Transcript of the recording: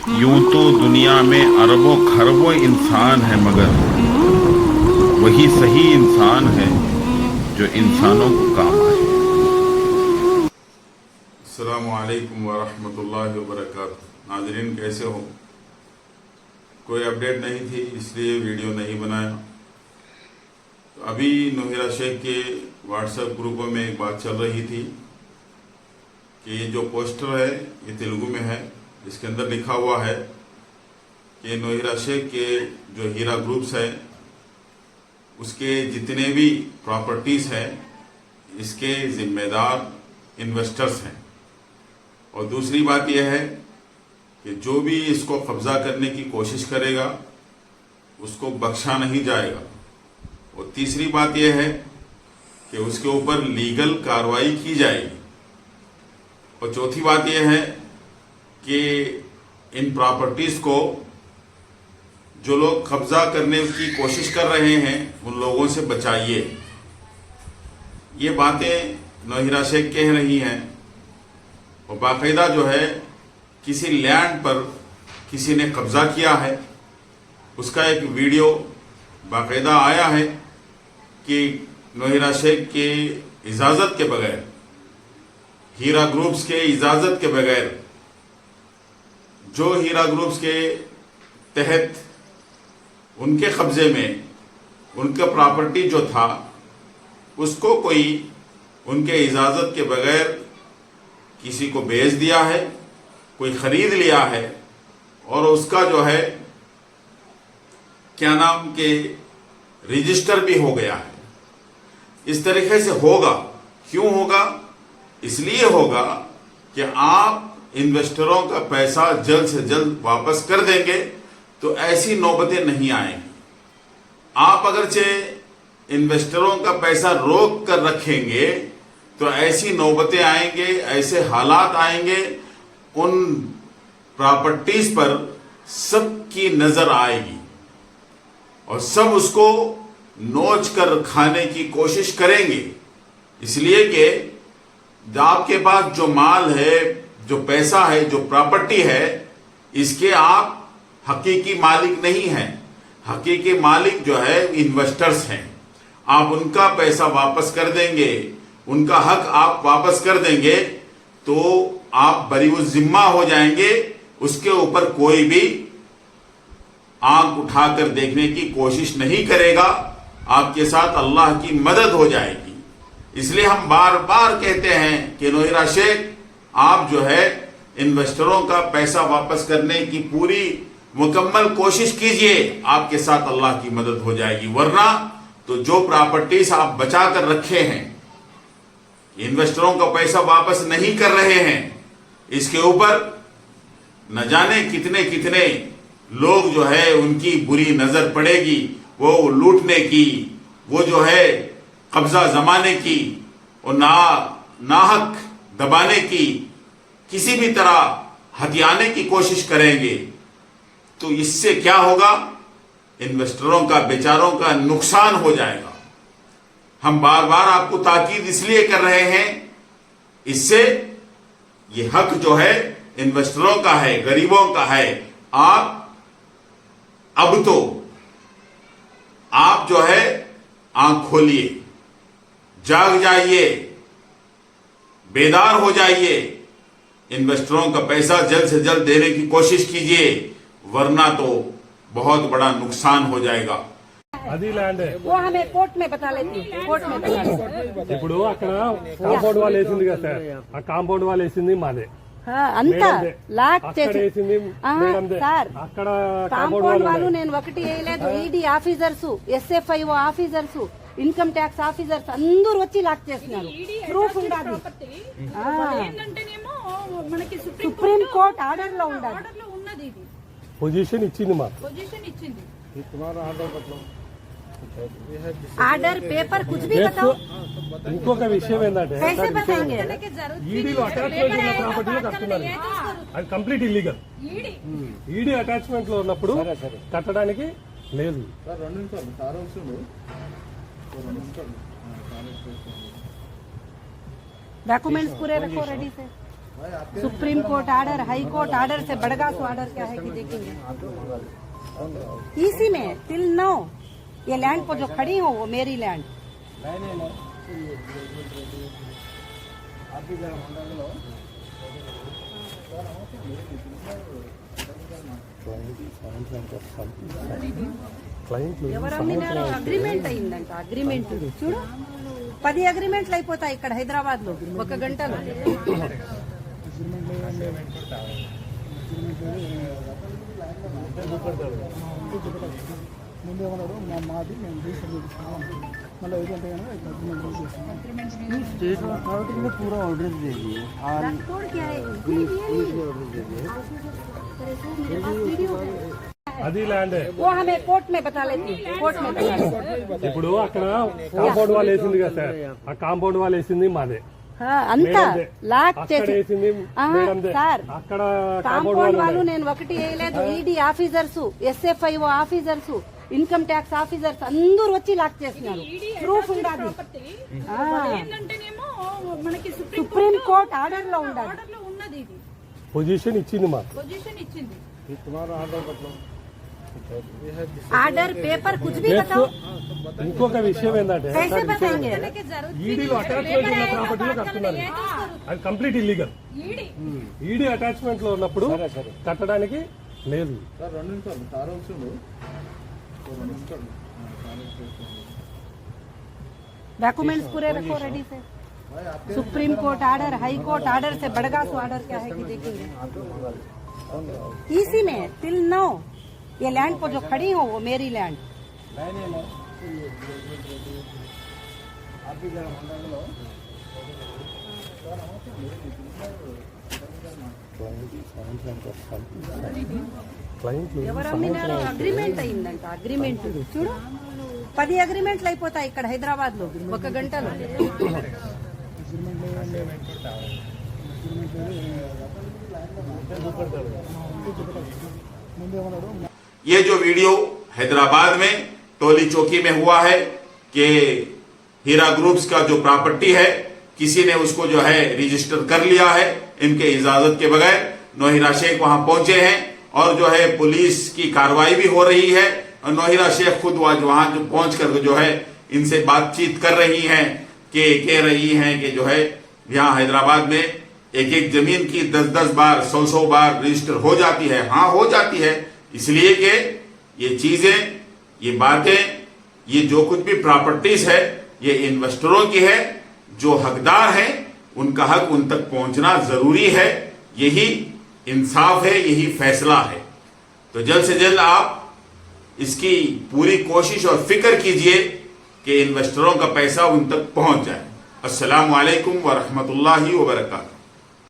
यूं तो दुनिया में अरबों खरबों इंसान है, मगर वही सही इंसान है जो इंसानों को काम आए। अस्सलामु अलैकुम व रहमतुल्लाहि व बरकातुहू। नाज़रीन, कैसे हो? कोई अपडेट नहीं थी, इसलिए वीडियो नहीं बनाया। तो अभी नोहिरा शेख के व्हाट्सएप ग्रुपों में एक बात चल रही थी कि ये जो पोस्टर है ये तेलुगु में है। इसके अंदर लिखा हुआ है कि नोहिरा शेख के जो हीरा ग्रुप्स है उसके जितने भी प्रॉपर्टीज़ हैं इसके जिम्मेदार इन्वेस्टर्स हैं। और दूसरी बात यह है कि जो भी इसको कब्जा करने की कोशिश करेगा उसको बख्शा नहीं जाएगा। और तीसरी बात यह है कि उसके ऊपर लीगल कार्रवाई की जाएगी। और चौथी बात यह है कि इन प्रॉपर्टीज़ को जो लोग कब्जा करने की कोशिश कर रहे हैं उन लोगों से बचाइए। ये बातें नोहिरा शेख कह रही हैं। और बाकायदा जो है किसी लैंड पर किसी ने कब्जा किया है, उसका एक वीडियो बाकायदा आया है कि नोहिरा शेख के इजाज़त के बगैर, हीरा ग्रुप्स के इजाज़त के बगैर, जो हीरा ग्रुप्स के तहत उनके कब्जे में उनका प्रॉपर्टी जो था उसको कोई उनके इजाज़त के बगैर किसी को बेच दिया है, कोई ख़रीद लिया है और उसका जो है क्या नाम के रजिस्टर भी हो गया है। इस तरीके से होगा। क्यों होगा? इसलिए होगा कि आप इन्वेस्टरों का पैसा जल्द से जल्द वापस कर देंगे तो ऐसी नौबतें नहीं आएंगी। आप अगरचे इन्वेस्टरों का पैसा रोक कर रखेंगे तो ऐसी नौबतें आएंगे, ऐसे हालात आएंगे, उन प्रॉपर्टीज पर सबकी नजर आएगी और सब उसको नोच कर खाने की कोशिश करेंगे। इसलिए कि आपके पास जो माल है, जो पैसा है, जो प्रॉपर्टी है, इसके आप हकीकी मालिक नहीं हैं। हकीकी मालिक जो है इन्वेस्टर्स हैं। आप उनका पैसा वापस कर देंगे, उनका हक आप वापस कर देंगे तो आप बरीउज़ जिम्मा हो जाएंगे। उसके ऊपर कोई भी आंख उठाकर देखने की कोशिश नहीं करेगा। आपके साथ अल्लाह की मदद हो जाएगी। इसलिए हम बार बार कहते हैं कि नोहिरा शेख, आप जो है इन्वेस्टरों का पैसा वापस करने की पूरी मुकम्मल कोशिश कीजिए, आपके साथ अल्लाह की मदद हो जाएगी। वरना तो जो प्रॉपर्टीज आप बचा कर रखे हैं, इन्वेस्टरों का पैसा वापस नहीं कर रहे हैं, इसके ऊपर न जाने कितने कितने लोग जो है उनकी बुरी नजर पड़ेगी। वो लूटने की, वो जो है कब्जा जमाने की और नाहक दबाने की, किसी भी तरह हथियाने की कोशिश करेंगे। तो इससे क्या होगा? इन्वेस्टरों का, बेचारों का नुकसान हो जाएगा। हम बार बार आपको ताकीद इसलिए कर रहे हैं, इससे ये हक जो है इन्वेस्टरों का है, गरीबों का है। अब तो आप जो है आंख खोलिए, जाग जाइए, बेदार हो जाइए। इन्वेस्टरों का पैसा जल्द से जल्द देने की कोशिश कीजिए, वरना तो बहुत बड़ा नुकसान हो जाएगा। అది ల్యాండ్ वो हमें कोर्ट में बता लेती, कोर्ट में बता लेती। ఇప్పుడు అక్కడ కాంపౌండ్ వాల్ వేసింది కదా సార్, ఆ కాంపౌండ్ వాల్ వేసింది మాదే. అంతా లాక్ అక్కడ చేసి వేసింది మేడందే. సార్, అక్కడ కాంపౌండ్ వాళ్ళు నేను ఒకటి వేయలేదు. ED officers, SFIO officers, income tax officers అందరూ వచ్చి లాక్ చేస్తున్నారు. ప్రూఫ్ ఉండాలి. సుప్రీం కోర్ట్ ఆర్డర్ లో ఉండాలి. పొజిషన్ ఇచ్చింది మాకు. ఆర్డర్ పేపర్ కుछ भी बताओ। ఇంకొక విషయం ఏంటంటే कैसे बताएंगे? ఈడీలో అటాచ్మెంట్ ఉన్న ప్రాపర్టీలో కట్టున్నారు. అది కంప్లీట్ ఇల్లీగల్. ఈడీ అటాచ్మెంట్ లో ఉన్నప్పుడు కట్టడానికి లేదు. डॉक्यूमेंट्स पूरे रखो रेडी से। Supreme court order, high court order से बड़गास आर्डर क्या है कि देखेंगे। इसी में टिल नो ये लैंड पर जो खड़ी हो वो मेरी लैंड। క్లయింట్లు ఎవరమ్మినారో అగ్రిమెంట్ అయిందంట, అగ్రిమెంట్ చూడు 10 అగ్రిమెంట్లు అయిపోతాయి ఇక్కడ హైదరాబాద్ లో ఒక గంటలో. ముందేమన్నాడు మాది మేము రీసెంట్ మళ్ళీ ఏదంటే स्टेट अथॉरिटी ने पूरा ऑर्डर दे दिए और तोड़ क्या है? ऑर्डर दे दिए मेरे पास वीडियो है। అది ల్యాండే. वो हमें कोर्ट में बता लेती, कोर्ट में बता लेती। ఇప్పుడు అక్కడ కాంపౌండ్ వాల్ వేసింది కదా సార్, ఆ కాంపౌండ్ వాల్ వేసింది మాదే. हाँ, అంతా లాక్ అక్కడ చేసి వేసింది మేడందే. సార్ అక్కడ కాంపౌండ్ వాళ్ళు నేను ఒకటి వేయలేదు. ED officers, SFIO officers, income tax officers అందరూ వచ్చి లాక్ చేస్తున్నారు. ప్రూఫ్ ఉండాలి. ఏంటంటేనేమో మనకి సుప్రీం కోర్ట్ ఆర్డర్ లో ఉండాలి. ఆర్డర్లో ఉన్నది, ఇది పొజిషన్ ఇచ్చింది మా. పొజిషన్ ఇచ్చింది. ఆర్డర్ పేపర్ కుछ भी बताओ। ఇంకొక విషయం ఏంటంటే कैसे बताएंगे? ఈడీలో అటాచ్మెంట్ ఉన్న ప్రాపర్టీలో కడుతున్నారు. అది కంప్లీట్ ఇల్లీగల్. ఈడీ అటాచ్మెంట్ లో ఉన్నప్పుడు కట్టడానికి లేదు. डॉक्यूमेंट्स पूरे रखो रेडी से। Supreme court order, high court order से बड़गास आर्डर क्या है कि देखेंगे। इसी में टिल नो ये लैंड पर जो खड़ी हो वो मेरी लैंड। క్లయింట్లు ఎవరమ్మినారో అగ్రిమెంట్ అయిందంట, అగ్రిమెంట్ చూడు 10 అగ్రిమెంట్లు అయిపోతాయి ఇక్కడ హైదరాబాద్ లో ఒక గంటలో. ये जो वीडियो हैदराबाद में टोली चौकी में हुआ है कि हीरा ग्रुप्स का जो प्रॉपर्टी है किसी ने उसको जो है रजिस्टर कर लिया है इनके इजाजत के बगैर। नौहिरा शेख वहां पहुंचे हैं और जो है पुलिस की कार्रवाई भी हो रही है और नौहिरा शेख खुद वहां जो पहुंच कर जो है इनसे बातचीत कर रही हैं कि कह रही हैं कि जो है यहाँ हैदराबाद में एक एक जमीन की 10-10 बार 100-100 बार रजिस्टर हो जाती है। हाँ हो जाती है, इसलिए कि ये चीजें, ये बातें, ये जो कुछ भी प्रॉपर्टीज है ये इन्वेस्टरों की है। जो हकदार हैं उनका हक उन तक पहुंचना जरूरी है। यही इंसाफ है, यही फैसला है। तो जल्द से जल्द आप इसकी पूरी कोशिश और फिक्र कीजिए कि इन्वेस्टरों का पैसा उन तक पहुंच जाए। अस्सलामु अलैकुम व रहमतुल्लाहि व बरकातहू।